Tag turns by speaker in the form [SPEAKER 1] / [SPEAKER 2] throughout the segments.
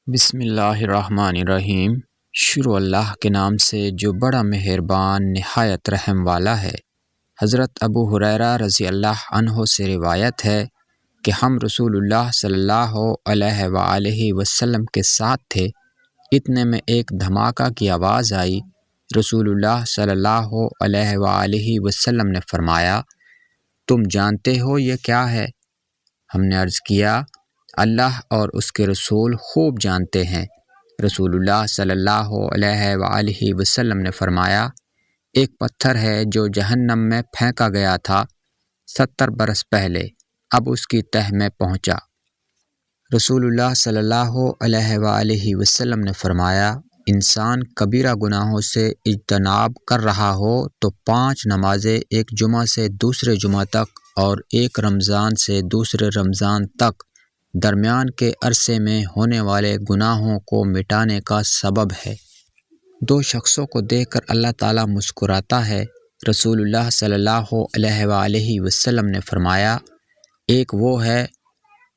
[SPEAKER 1] بسم اللہ الرحمن الرحیم۔ شروع اللہ کے نام سے جو بڑا مہربان نہایت رحم والا ہے۔ حضرت ابو ہریرہ رضی اللہ عنہ سے روایت ہے کہ ہم رسول اللہ صلی اللہ علیہ وآلہ وسلم کے ساتھ تھے، اتنے میں ایک دھماکہ کی آواز آئی۔ رسول اللہ صلی اللہ علیہ وآلہ وسلم نے فرمایا، تم جانتے ہو یہ کیا ہے؟ ہم نے عرض کیا، اللہ اور اس کے رسول خوب جانتے ہیں۔ رسول اللہ صلی اللہ علیہ وآلہ وسلم نے فرمایا، ایک پتھر ہے جو جہنم میں پھینکا گیا تھا 70 برس پہلے، اب اس کی تہ میں پہنچا۔ رسول اللہ صلی اللہ علیہ وآلہ وسلم نے فرمایا، انسان کبیرہ گناہوں سے اجتناب کر رہا ہو تو 5 نمازیں، ایک جمعہ سے دوسرے جمعہ تک اور ایک رمضان سے دوسرے رمضان تک، درمیان کے عرصے میں ہونے والے گناہوں کو مٹانے کا سبب ہے۔ 2 شخصوں کو دیکھ کر اللہ تعالیٰ مسکراتا ہے۔ رسول اللہ صلی اللہ علیہ وآلہ وسلم نے فرمایا، ایک وہ ہے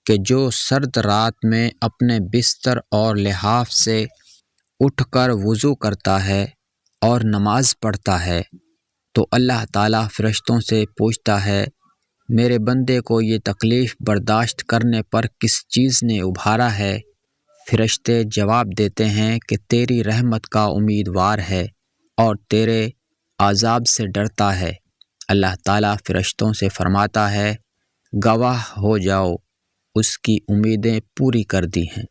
[SPEAKER 1] کہ جو سرد رات میں اپنے بستر اور لحاف سے اٹھ کر وضو کرتا ہے اور نماز پڑھتا ہے تو اللہ تعالیٰ فرشتوں سے پوچھتا ہے، میرے بندے کو یہ تکلیف برداشت کرنے پر کس چیز نے ابھارا ہے؟ فرشتے جواب دیتے ہیں کہ تیری رحمت کا امیدوار ہے اور تیرے عذاب سے ڈرتا ہے۔ اللہ تعالیٰ فرشتوں سے فرماتا ہے، گواہ ہو جاؤ، اس کی امیدیں پوری کر دی ہیں۔